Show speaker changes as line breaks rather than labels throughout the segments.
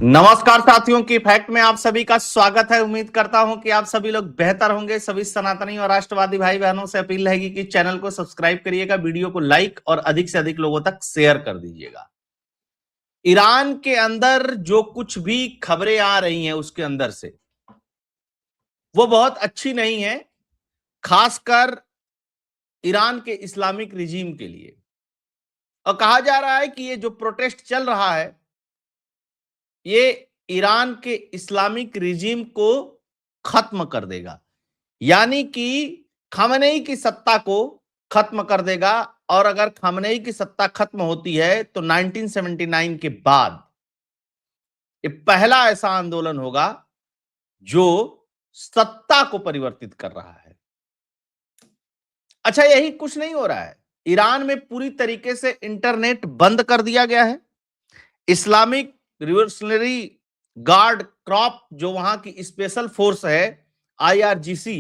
नमस्कार साथियों की फैक्ट में आप सभी का स्वागत है। उम्मीद करता हूं कि आप सभी लोग बेहतर होंगे। सभी सनातनी और राष्ट्रवादी भाई बहनों से अपील रहेगी कि चैनल को सब्सक्राइब करिएगा, वीडियो को लाइक और अधिक से अधिक लोगों तक शेयर कर दीजिएगा। ईरान के अंदर जो कुछ भी खबरें आ रही हैं उसके अंदर से वो बहुत अच्छी नहीं है, खासकर ईरान के इस्लामिक रिजीम के लिए। और कहा जा रहा है कि ये जो प्रोटेस्ट चल रहा है ये ईरान के इस्लामिक रिजीम को खत्म कर देगा, यानी कि खामेनेई की सत्ता को खत्म कर देगा। और अगर खामेनेई की सत्ता खत्म होती है तो 1979 के बाद ये पहला ऐसा आंदोलन होगा जो सत्ता को परिवर्तित कर रहा है। अच्छा, यही कुछ नहीं हो रहा है, ईरान में पूरी तरीके से इंटरनेट बंद कर दिया गया है। इस्लामिक रिवोल्यूशनरी गार्ड क्रॉप जो वहां की स्पेशल फोर्स है IRGC,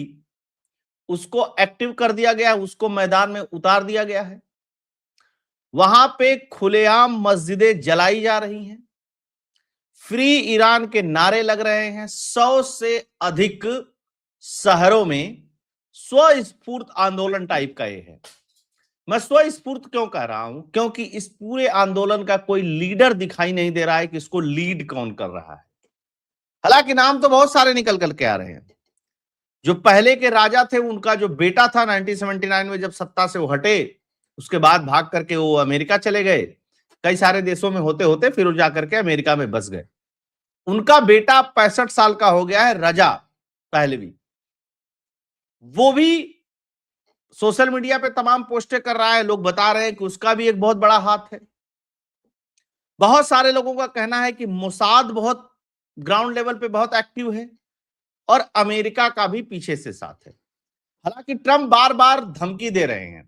उसको एक्टिव कर दिया गया है, उसको मैदान में उतार दिया गया है। वहां पे खुलेआम मस्जिदें जलाई जा रही हैं, फ्री ईरान के नारे लग रहे हैं। 100 से अधिक शहरों में स्वस्फूर्त आंदोलन टाइप का ये है। मैं स्वस्फूर्त क्यों कह रहा हूं? क्योंकि इस पूरे आंदोलन का कोई लीडर दिखाई नहीं दे रहा है कि इसको लीड कौन कर रहा है। हालांकि नाम तो बहुत सारे निकल करके आ रहे हैं। जो पहले के राजा थे उनका जो बेटा था 1979 में जब सत्ता से वो हटे, उसके बाद भाग करके वो अमेरिका चले गए। कई सारे देशों में होते होते फिर वो जाकर के अमेरिका में बस गए। उनका बेटा 65 साल का हो गया है, रजा पहलवी। वो भी सोशल मीडिया पे तमाम पोस्टें कर रहा है। लोग बता रहे हैं कि उसका भी एक बहुत बड़ा हाथ है। बहुत सारे लोगों का कहना है कि मोसाद बहुत ग्राउंड लेवल पे बहुत एक्टिव है और अमेरिका का भी पीछे से साथ है। हालांकि ट्रंप बार बार धमकी दे रहे हैं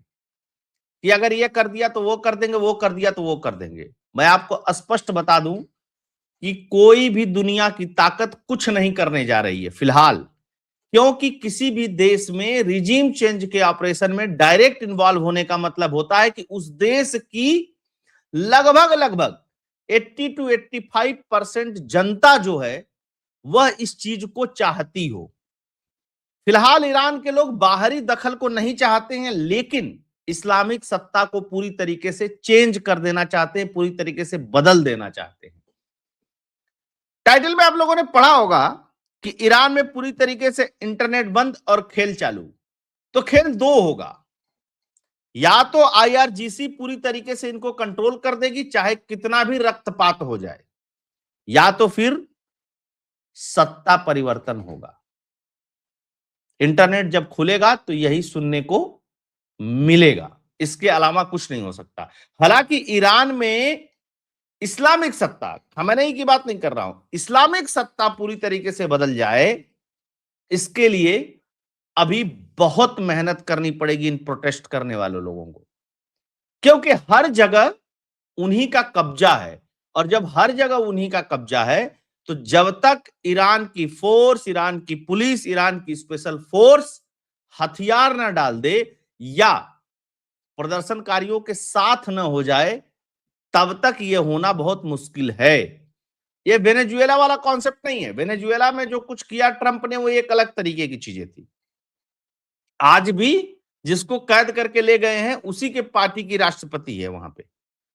कि अगर ये कर दिया तो वो कर देंगे, वो कर दिया तो वो कर देंगे। मैं आपको स्पष्ट बता दूं कि कोई भी दुनिया की ताकत कुछ नहीं करने जा रही है फिलहाल, क्योंकि किसी भी देश में रिजीम चेंज के ऑपरेशन में डायरेक्ट इन्वॉल्व होने का मतलब होता है कि उस देश की लगभग 80 to 85% जनता जो है वह इस चीज को चाहती हो। फिलहाल ईरान के लोग बाहरी दखल को नहीं चाहते हैं, लेकिन इस्लामिक सत्ता को पूरी तरीके से चेंज कर देना चाहते हैं, पूरी तरीके से बदल देना चाहते हैं। टाइटल में आप लोगों ने पढ़ा होगा कि ईरान में पूरी तरीके से इंटरनेट बंद और खेल चालू। तो खेल दो होगा, या तो IRGC पूरी तरीके से इनको कंट्रोल कर देगी चाहे कितना भी रक्तपात हो जाए, या तो फिर सत्ता परिवर्तन होगा। इंटरनेट जब खुलेगा तो यही सुनने को मिलेगा, इसके अलावा कुछ नहीं हो सकता। हालांकि ईरान में इस्लामिक सत्ता, खामेनेई की बात नहीं कर रहा हूं, इस्लामिक सत्ता पूरी तरीके से बदल जाए, इसके लिए अभी बहुत मेहनत करनी पड़ेगी इन प्रोटेस्ट करने वाले लोगों को, क्योंकि हर जगह उन्हीं का कब्जा है। और जब हर जगह उन्हीं का कब्जा है तो जब तक ईरान की फोर्स, ईरान की पुलिस, ईरान की स्पेशल फोर्स हथियार ना डाल दे या प्रदर्शनकारियों के साथ न हो जाए, तब तक यह होना बहुत मुश्किल है। यह वेनेजुएला वाला कॉन्सेप्ट नहीं है। वेनेजुएला में जो कुछ किया ट्रंप ने वो एक अलग तरीके की चीजें थी। आज भी जिसको कैद करके ले गए हैं उसी के पार्टी की राष्ट्रपति है वहां पे,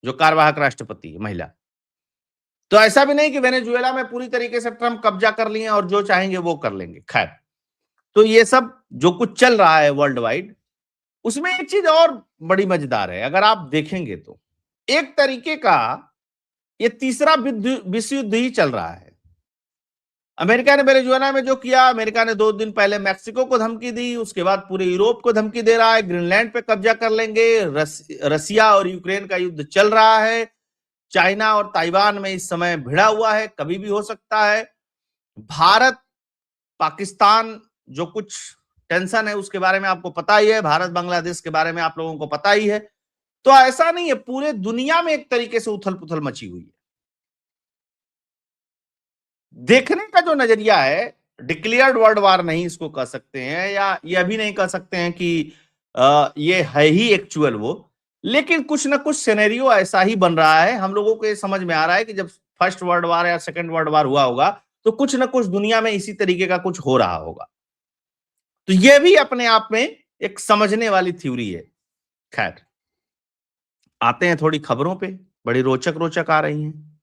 जो कार्यवाहक राष्ट्रपति है, महिला। तो ऐसा भी नहीं कि वेनेजुएला में पूरी तरीके से ट्रंप कब्जा कर लिए और जो चाहेंगे वो कर लेंगे। खैर, तो ये सब जो कुछ चल रहा है वर्ल्ड वाइड, उसमें एक चीज और बड़ी मजेदार है। अगर आप देखेंगे तो एक तरीके का ये तीसरा विश्व युद्ध ही चल रहा है। अमेरिका ने वेनेजुएला में जो किया, अमेरिका ने 2 दिन पहले मैक्सिको को धमकी दी, उसके बाद पूरे यूरोप को धमकी दे रहा है, ग्रीनलैंड पे कब्जा कर लेंगे। रसिया और यूक्रेन का युद्ध चल रहा है। चाइना और ताइवान में इस समय भिड़ा हुआ है, कभी भी हो सकता है। भारत पाकिस्तान जो कुछ टेंशन है उसके बारे में आपको पता ही है, भारत बांग्लादेश के बारे में आप लोगों को पता ही है। तो ऐसा नहीं है, पूरे दुनिया में एक तरीके से उथल पुथल मची हुई है। देखने का जो नजरिया है, डिक्लेयर्ड वर्ल्ड वार नहीं इसको कह सकते हैं, या यह भी नहीं कह सकते हैं कि ये है ही एक्चुअल वो, लेकिन कुछ ना कुछ सिनेरियो ऐसा ही बन रहा है। हम लोगों को ये समझ में आ रहा है कि जब फर्स्ट वर्ल्ड वार या सेकंड वर्ल्ड वार हुआ होगा, तो कुछ ना कुछ दुनिया में इसी तरीके का कुछ हो रहा होगा। तो यह भी अपने आप में एक समझने वाली थ्योरी है। खैर, आते हैं थोड़ी खबरों पे, बड़ी रोचक रोचक आ रही हैं।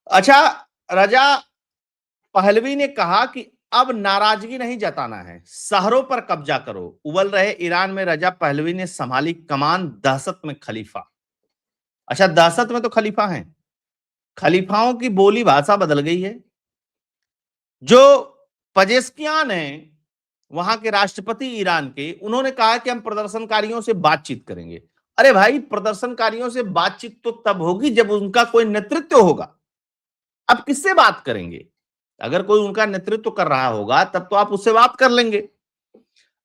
अच्छा, रजा पहलवी ने कहा कि अब नाराजगी नहीं जताना है, शहरों पर कब्जा करो। उबल रहे ईरान में रजा पहलवी ने संभाली कमान, दहशत में खलीफा। अच्छा, दहशत में तो खलीफा हैं, खलीफाओं की बोली भाषा बदल गई है। जो पजेस्कियान है, वहां के राष्ट्रपति ईरान के, उन्होंने कहा कि हम प्रदर्शनकारियों से बातचीत करेंगे। अरे भाई, प्रदर्शनकारियों से बातचीत तो तब होगी जब उनका कोई नेतृत्व होगा। अब किससे बात करेंगे? अगर कोई उनका नेतृत्व कर रहा होगा तब तो आप उससे बात कर लेंगे।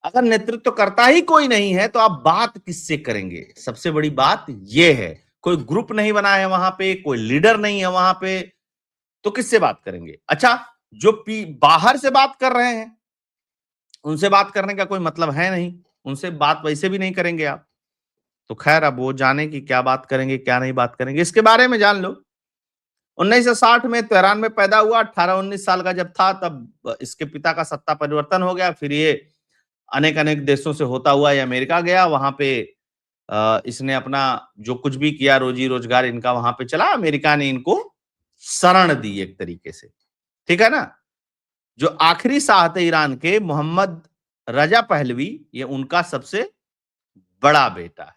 अगर नेतृत्व करता ही कोई नहीं है तो आप बात किससे करेंगे? सबसे बड़ी बात यह है, कोई ग्रुप नहीं बना है वहां पे, कोई लीडर नहीं है वहां पे, तो किससे बात करेंगे? अच्छा, जो बाहर से बात कर रहे हैं, उनसे बात करने का कोई मतलब है नहीं, उनसे बात वैसे भी नहीं करेंगे आप। तो खैर, अब वो जाने की क्या बात करेंगे, क्या नहीं बात करेंगे, इसके बारे में जान लो। 1960 में तेहरान में पैदा हुआ, 18-19 साल का जब था तब इसके पिता का सत्ता परिवर्तन हो गया। फिर ये अनेक अनेक देशों से होता हुआ ये अमेरिका गया। वहां पे इसने अपना जो कुछ भी किया, रोजी रोजगार इनका वहां पे चला। अमेरिका ने इनको शरण दी एक तरीके से, ठीक है ना। जो आखिरी शाह थे ईरान के, मोहम्मद रजा पहलवी, ये उनका सबसे बड़ा बेटा है।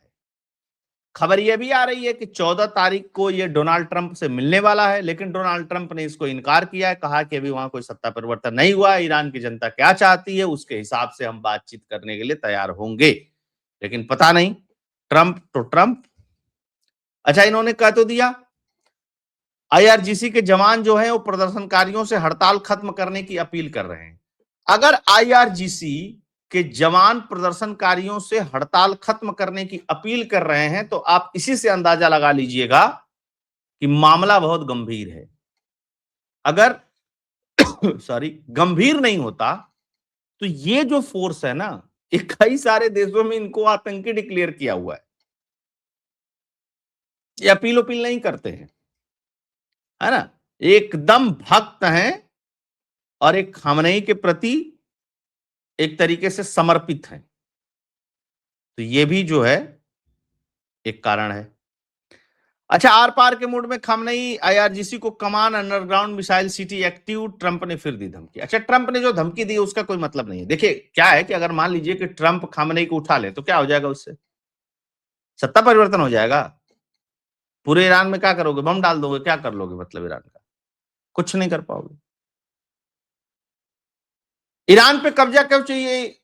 खबर यह भी आ रही है कि 14 तारीख को ये डोनाल्ड ट्रंप से मिलने वाला है, लेकिन डोनाल्ड ट्रंप ने इसको इनकार किया है, कहा कि अभी वहां कोई सत्ता परिवर्तन नहीं हुआ, ईरान की जनता क्या चाहती है उसके हिसाब से हम बातचीत करने के लिए तैयार होंगे। लेकिन पता नहीं, ट्रंप तो ट्रंप। अच्छा, इन्होंने कह तो दिया, आईआरजीसी के जवान जो है वो प्रदर्शनकारियों से हड़ताल खत्म करने की अपील कर रहे हैं। अगर आईआरजीसी के जवान प्रदर्शनकारियों से हड़ताल खत्म करने की अपील कर रहे हैं तो आप इसी से अंदाजा लगा लीजिएगा कि मामला बहुत गंभीर है। अगर सॉरी गंभीर नहीं होता तो ये जो फोर्स है ना, ये कई सारे देशों में इनको आतंकी डिक्लेयर किया हुआ है। ये अपील नहीं करते हैं, है ना, एकदम भक्त हैं और एक खामनेई के प्रति एक तरीके से समर्पित हैं। तो ये भी जो है एक कारण है। अच्छा, आर पार के मूड में खामनेई, आईआरजीसी को कमान, underground missile city active, Trump ने फिर दी धमकी। अच्छा, ट्रंप ने जो धमकी दी उसका कोई मतलब नहीं है। देखिए क्या है कि अगर मान लीजिए कि ट्रंप खामनेई को उठा ले तो क्या हो जाएगा, उससे सत्ता परिवर्तन हो जाएगा। पूरे ईरान में क्या करोगे? बम डाल दोगे? क्या कर लोगे? मतलब ईरान का कुछ नहीं कर पाओगे। ईरान पे कब्जा क्यों चाहिए?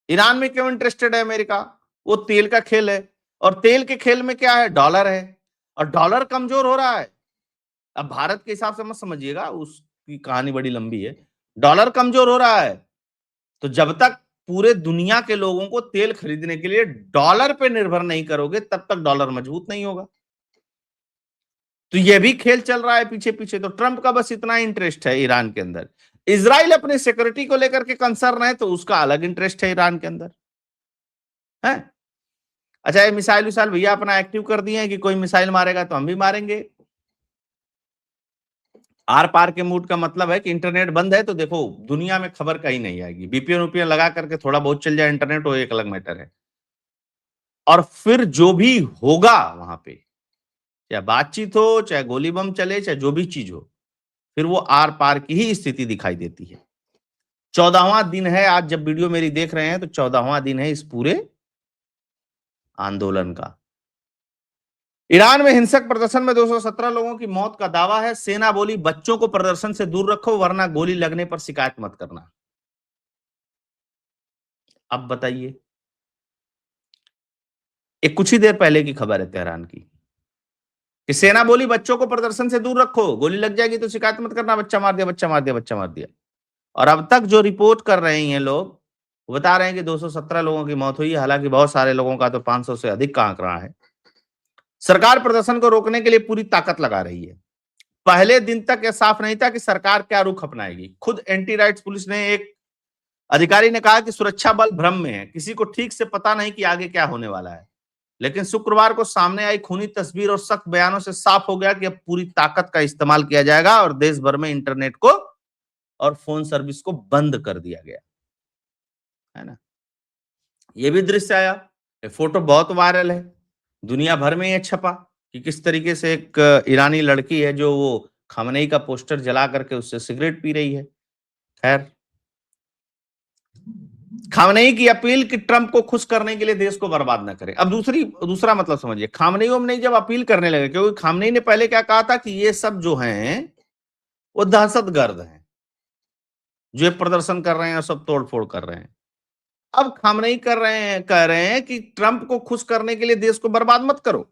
ईरान में क्यों इंटरेस्टेड है अमेरिका? वो तेल का खेल है, और तेल के खेल में क्या है? डॉलर है, और डॉलर कमजोर हो रहा है। अब भारत के हिसाब से मत समझिएगा, उसकी कहानी बड़ी लंबी है। डॉलर कमजोर हो रहा है, तो जब तक पूरे दुनिया के लोगों को तेल खरीदने के लिए डॉलर पे निर्भर नहीं करोगे तब तक डॉलर मजबूत नहीं होगा। तो यह भी खेल चल रहा है पीछे पीछे। तो ट्रंप का बस इतना इंटरेस्ट है ईरान के अंदर। इजराइल अपने सिक्योरिटी को लेकर के कंसर्न है, तो उसका अलग इंटरेस्ट है ईरान के अंदर, है। अच्छा, ये मिसाइल विसाइल भैया अपना एक्टिव कर दिए हैं कि कोई मिसाइल मारेगा तो हम भी मारेंगे। आर पार के मूड का मतलब है कि इंटरनेट बंद है तो देखो दुनिया में खबर कहीं नहीं आएगी। बीपीएन उपीएन लगा करके थोड़ा बहुत चल जाए इंटरनेट, वो एक अलग मैटर है। और फिर जो भी होगा वहां पे, चाहे बातचीत हो, चाहे गोली बम चले, चाहे जो भी चीज हो, फिर वो आर पार की ही स्थिति दिखाई देती है। 14वां दिन है आज, जब वीडियो मेरी देख रहे हैं तो 14वां दिन है इस पूरे आंदोलन का। ईरान में हिंसक प्रदर्शन में 217 लोगों की मौत का दावा है। सेना बोली बच्चों को प्रदर्शन से दूर रखो वरना गोली लगने पर शिकायत मत करना। अब बताइए, एक कुछ ही देर पहले की खबर है तेहरान की कि सेना बोली बच्चों को प्रदर्शन से दूर रखो, गोली लग जाएगी तो शिकायत मत करना। बच्चा मार दिया, बच्चा मार दिया, बच्चा मार दिया। और अब तक जो रिपोर्ट कर रहे हैं लोग, वो बता रहे हैं कि 217 लोगों की मौत हुई है। हालांकि बहुत सारे लोगों का तो 500 से अधिक का आंकड़ा है। सरकार प्रदर्शन को रोकने के लिए पूरी ताकत लगा रही है। पहले दिन तक यह साफ नहीं था कि सरकार क्या रुख अपनाएगी। खुद एंटी राइट्स पुलिस ने, एक अधिकारी ने कहा कि सुरक्षा बल भ्रम में है, किसी को ठीक से पता नहीं कि आगे क्या होने वाला है। लेकिन शुक्रवार को सामने आई खूनी तस्वीर और सख्त बयानों से साफ हो गया कि अब पूरी ताकत का इस्तेमाल किया जाएगा और देश भर में इंटरनेट को और फोन सर्विस को बंद कर दिया गया है ना। ये भी दृश्य आया, ये फोटो बहुत वायरल है, दुनिया भर में ये छपा कि किस तरीके से एक ईरानी लड़की है जो वो खamenei का पोस्टर जला करके उससे सिगरेट पी रही है। खैर, खamenei की अपील कि ट्रंप को खुश करने के लिए देश को बर्बाद न करे। अब दूसरा मतलब समझिए, खamenei जब अपील करने लगे, क्योंकि खamenei ने पहले क्या कहा था कि ये सब जो हैं वो दहशतगर्द हैं, जो प्रदर्शन कर रहे हैं, सब तोड़फोड़ कर रहे हैं। अब खamenei कह रहे हैं कि ट्रंप को खुश करने के लिए देश को बर्बाद मत करो।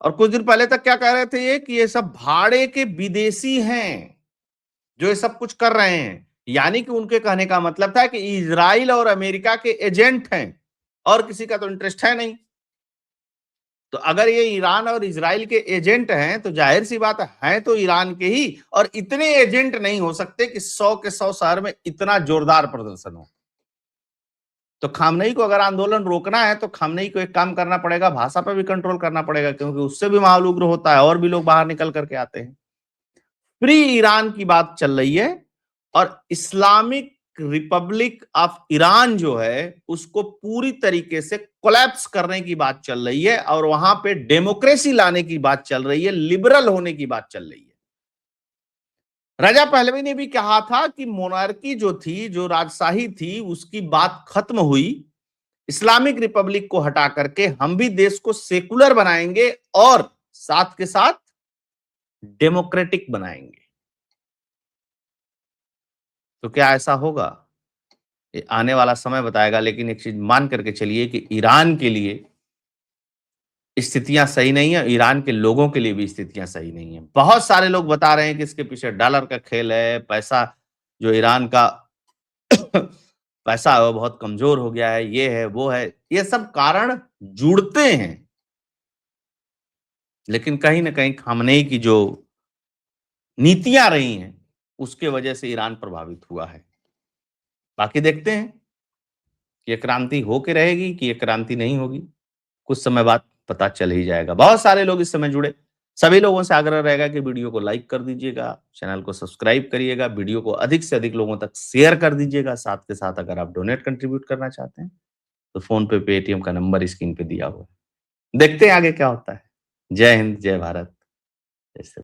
और कुछ दिन पहले तक क्या कह रहे थे ये कि ये सब भाड़े के विदेशी हैं जो ये सब कुछ कर रहे हैं, यानी कि उनके कहने का मतलब था कि इजराइल और अमेरिका के एजेंट हैं और किसी का तो इंटरेस्ट है नहीं। तो अगर ये ईरान और इजराइल के एजेंट हैं तो जाहिर सी बात है तो ईरान के ही, और इतने एजेंट नहीं हो सकते कि 100 के 100 शहर में इतना जोरदार प्रदर्शन हो। तो खamenei को अगर आंदोलन रोकना है तो खamenei को एक काम करना पड़ेगा, भाषा पर भी कंट्रोल करना पड़ेगा, क्योंकि उससे भी माहौल उग्र होता है और भी लोग बाहर निकल करके आते हैं। फ्री ईरान की बात चल रही है और इस्लामिक रिपब्लिक ऑफ ईरान जो है उसको पूरी तरीके से कोलैप्स करने की बात चल रही है और वहां पे डेमोक्रेसी लाने की बात चल रही है, लिबरल होने की बात चल रही है। रजा पहलवी ने भी कहा था कि मोनार्की जो थी, जो राजशाही थी, उसकी बात खत्म हुई, इस्लामिक रिपब्लिक को हटा करके हम भी देश को सेकुलर बनाएंगे और साथ के साथ डेमोक्रेटिक बनाएंगे। तो क्या ऐसा होगा, ये आने वाला समय बताएगा, लेकिन एक चीज मान करके चलिए कि ईरान के लिए स्थितियां सही नहीं है, ईरान के लोगों के लिए भी स्थितियां सही नहीं है। बहुत सारे लोग बता रहे हैं कि इसके पीछे डॉलर का खेल है, पैसा जो ईरान का पैसा है वो बहुत कमजोर हो गया है, ये है वो है, ये सब कारण जुड़ते हैं। लेकिन कहीं ना कहीं खamenei की जो नीतियां रही हैं उसके वजह से ईरान प्रभावित हुआ है। बाकी देखते हैं कि ये क्रांति होके रहेगी कि ये क्रांति नहीं होगी, कुछ समय बाद पता चल ही जाएगा। बहुत सारे लोग इस समय जुड़े, सभी लोगों से आग्रह रहेगा कि वीडियो को लाइक कर दीजिएगा, चैनल को सब्सक्राइब करिएगा, वीडियो को अधिक से अधिक लोगों तक शेयर कर दीजिएगा। साथ के साथ अगर आप डोनेट कंट्रीब्यूट करना चाहते हैं तो फोन पे पेटीएम का नंबर स्क्रीन पे दिया हुआ है। देखते हैं आगे क्या होता है। जय हिंद, जय भारत, जय श्री